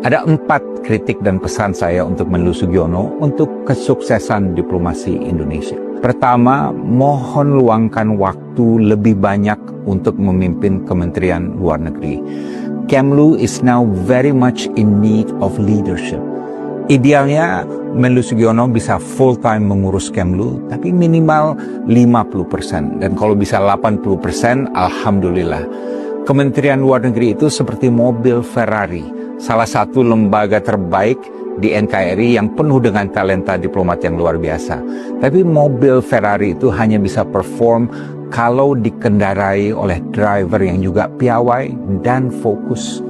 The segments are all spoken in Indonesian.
Ada 4 kritik dan pesan saya untuk Menlu Sugiono untuk kesuksesan diplomasi Indonesia. Pertama, mohon luangkan waktu lebih banyak untuk memimpin Kementerian Luar Negeri. Kemlu is now very much in need of leadership. Idealnya Menlu Sugiono bisa full time mengurus Kemlu, tapi minimal 50%. Dan kalau bisa 80%, alhamdulillah. Kementerian Luar Negeri itu seperti mobil Ferrari, salah satu lembaga terbaik di NKRI yang penuh dengan talenta diplomat yang luar biasa. Tapi mobil Ferrari itu hanya bisa perform kalau dikendarai oleh driver yang juga piawai dan fokus.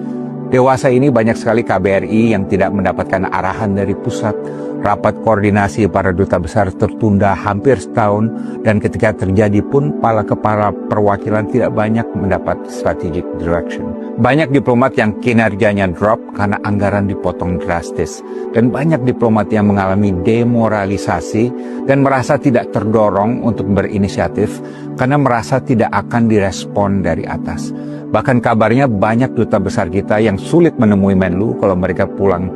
Dewasa ini banyak sekali KBRI yang tidak mendapatkan arahan dari pusat. Rapat koordinasi para duta besar tertunda hampir setahun, dan ketika terjadi pun para kepala perwakilan tidak banyak mendapat strategic direction. Banyak diplomat yang kinerjanya drop karena anggaran dipotong drastis, dan banyak diplomat yang mengalami demoralisasi dan merasa tidak terdorong untuk berinisiatif karena merasa tidak akan direspon dari atas. Bahkan kabarnya banyak duta besar kita yang sulit menemui Menlu kalau mereka pulang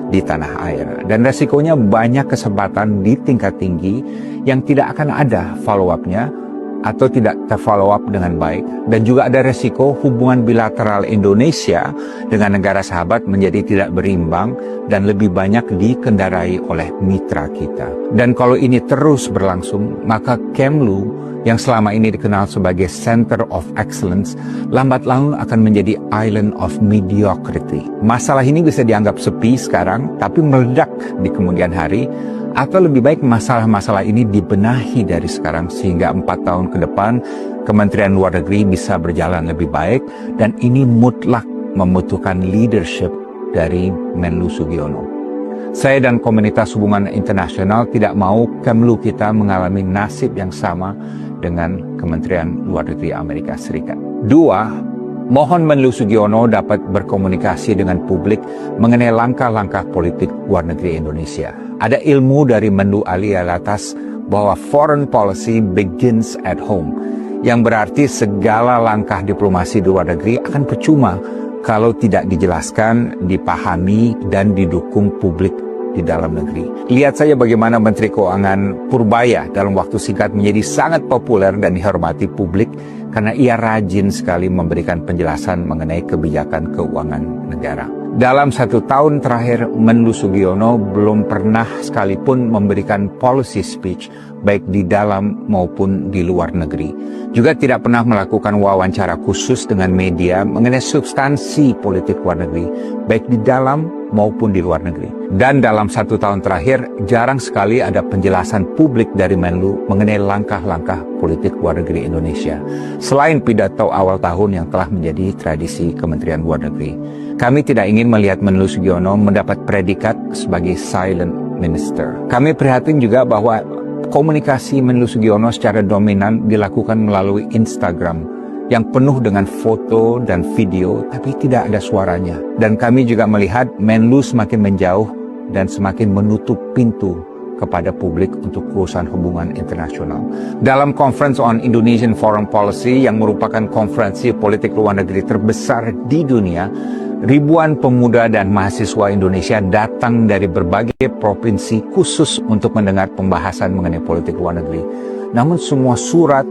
di tanah air. Dan resikonya banyak kesempatan di tingkat tinggi yang tidak akan ada follow-up-nya atau tidak terfollow up dengan baik. Dan juga ada resiko hubungan bilateral Indonesia dengan negara sahabat menjadi tidak berimbang dan lebih banyak dikendarai oleh mitra kita. Dan kalau ini terus berlangsung, maka Kemlu yang selama ini dikenal sebagai Center of Excellence, lambat laun akan menjadi Island of Mediocrity. Masalah ini bisa dianggap sepi sekarang, tapi meledak di kemudian hari, atau lebih baik masalah-masalah ini dibenahi dari sekarang sehingga 4 tahun ke depan Kementerian Luar Negeri bisa berjalan lebih baik, dan ini mutlak membutuhkan leadership dari Menlu Sugiono. Saya dan komunitas hubungan internasional tidak mau Kemlu kita mengalami nasib yang sama dengan Kementerian Luar Negeri Amerika Serikat. 2, mohon Menlu Sugiono dapat berkomunikasi dengan publik mengenai langkah-langkah politik luar negeri Indonesia. Ada ilmu dari Menlu Ali Alatas bahwa foreign policy begins at home, yang berarti segala langkah diplomasi di luar negeri akan percuma kalau tidak dijelaskan, dipahami, dan didukung publik di dalam negeri. Lihat saja bagaimana Menteri Keuangan Purbaya dalam waktu singkat menjadi sangat populer dan dihormati publik karena ia rajin sekali memberikan penjelasan mengenai kebijakan keuangan negara. Dalam 1 tahun terakhir, Menlu Sugiono belum pernah sekalipun memberikan policy speech baik di dalam maupun di luar negeri. Juga tidak pernah melakukan wawancara khusus dengan media mengenai substansi politik luar negeri, baik di dalam maupun di luar negeri. Dan dalam 1 tahun terakhir, jarang sekali ada penjelasan publik dari Menlu mengenai langkah-langkah politik luar negeri Indonesia, selain pidato awal tahun yang telah menjadi tradisi Kementerian Luar Negeri. Kami tidak ingin melihat Menlu Sugiono mendapat predikat sebagai silent minister. Kami prihatin juga bahwa komunikasi Menlu Sugiono secara dominan dilakukan melalui Instagram yang penuh dengan foto dan video, tapi tidak ada suaranya. Dan kami juga melihat Menlu semakin menjauh dan semakin menutup pintu kepada publik untuk urusan hubungan internasional. Dalam Conference on Indonesian Foreign Policy yang merupakan konferensi politik luar negeri terbesar di dunia, ribuan pemuda dan mahasiswa Indonesia datang dari berbagai provinsi khusus untuk mendengar pembahasan mengenai politik luar negeri. Namun semua surat,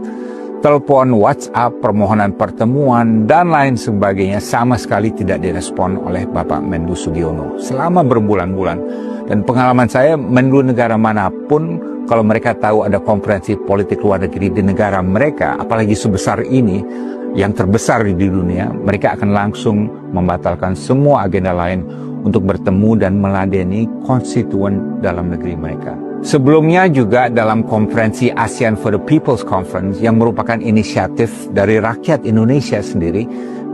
telepon, WhatsApp, permohonan pertemuan, dan lain sebagainya sama sekali tidak direspon oleh Bapak Menlu Sugiono selama berbulan-bulan. Dan pengalaman saya, Menlu negara manapun, kalau mereka tahu ada konferensi politik luar negeri di negara mereka, apalagi sebesar ini, yang terbesar di dunia, mereka akan langsung membatalkan semua agenda lain untuk bertemu dan meladeni konstituen dalam negeri mereka. Sebelumnya juga dalam konferensi ASEAN for the People's Conference yang merupakan inisiatif dari rakyat Indonesia sendiri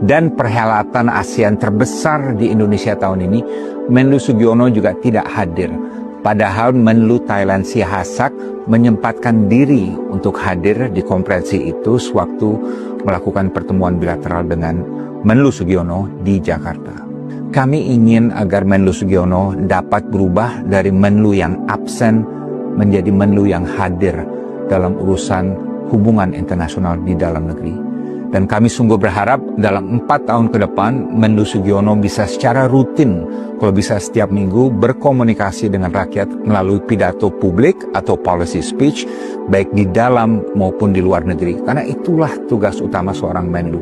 dan perhelatan ASEAN terbesar di Indonesia tahun ini, Menlu Sugiono juga tidak hadir. Padahal Menlu Thailand Sihasak menyempatkan diri untuk hadir di konferensi itu sewaktu melakukan pertemuan bilateral dengan Menlu Sugiono di Jakarta. Kami ingin agar Menlu Sugiono dapat berubah dari Menlu yang absen menjadi Menlu yang hadir dalam urusan hubungan internasional di dalam negeri. Dan kami sungguh berharap dalam 4 tahun ke depan Menlu Sugiono bisa secara rutin, kalau bisa setiap minggu, berkomunikasi dengan rakyat melalui pidato publik atau policy speech, baik di dalam maupun di luar negeri. Karena itulah tugas utama seorang Menlu.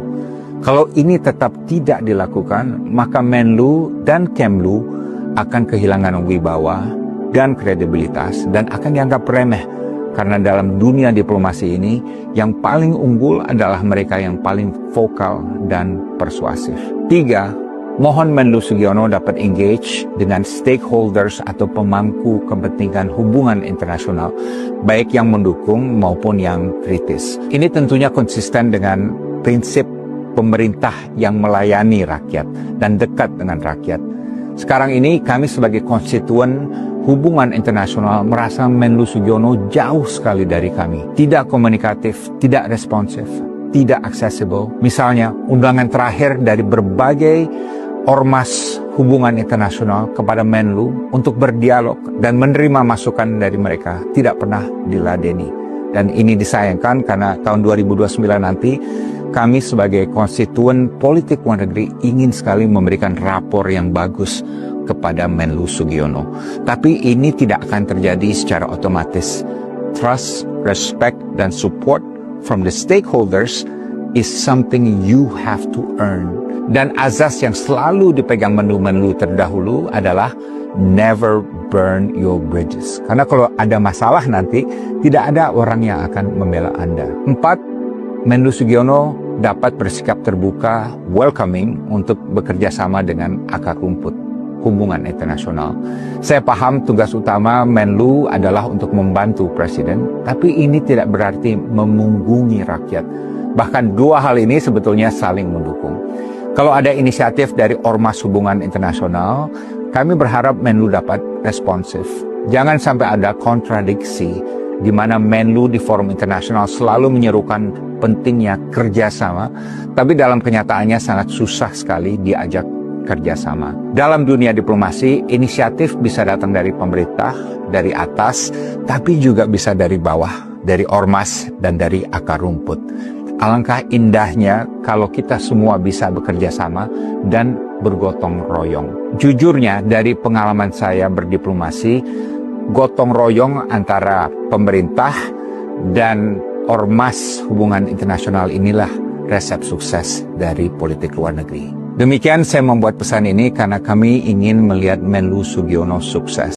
Kalau ini tetap tidak dilakukan, maka Menlu dan Kemlu akan kehilangan wibawa dan kredibilitas dan akan dianggap remeh. Karena dalam dunia diplomasi ini, yang paling unggul adalah mereka yang paling vokal dan persuasif. 3, mohon Menlu Sugiono dapat engage dengan stakeholders atau pemangku kepentingan hubungan internasional, baik yang mendukung maupun yang kritis. Ini tentunya konsisten dengan prinsip pemerintah yang melayani rakyat dan dekat dengan rakyat. Sekarang ini kami sebagai konstituen hubungan internasional merasa Menlu Sugiono jauh sekali dari kami. Tidak komunikatif, tidak responsif, tidak accessible. Misalnya, undangan terakhir dari berbagai ormas hubungan internasional kepada Menlu untuk berdialog dan menerima masukan dari mereka tidak pernah diladeni. Dan ini disayangkan karena tahun 2029 nanti kami sebagai konstituen politik luar negeri ingin sekali memberikan rapor yang bagus kepada Menlu Sugiono. Tapi ini tidak akan terjadi secara otomatis. Trust, respect, dan support from the stakeholders is something you have to earn. Dan azas yang selalu dipegang Menlu-Menlu terdahulu adalah never burn your bridges. Karena kalau ada masalah nanti, tidak ada orang yang akan membela Anda. 4, Menlu Sugiono dapat bersikap terbuka, welcoming untuk bekerja sama dengan akar rumput hubungan internasional. Saya paham tugas utama Menlu adalah untuk membantu Presiden, tapi ini tidak berarti memunggungi rakyat. Bahkan dua hal ini sebetulnya saling mendukung. Kalau ada inisiatif dari ormas hubungan internasional, kami berharap Menlu dapat responsif. Jangan sampai ada kontradiksi di mana Menlu di forum internasional selalu menyerukan pentingnya kerjasama, tapi dalam kenyataannya sangat susah sekali diajak kerjasama. Dalam dunia diplomasi, inisiatif bisa datang dari pemerintah, dari atas, tapi juga bisa dari bawah, dari ormas dan dari akar rumput. Alangkah indahnya kalau kita semua bisa bekerja sama dan bergotong royong. Jujurnya, dari pengalaman saya berdiplomasi, gotong royong antara pemerintah dan ormas hubungan internasional inilah resep sukses dari politik luar negeri. Demikian saya membuat pesan ini karena kami ingin melihat Menlu Sugiono sukses.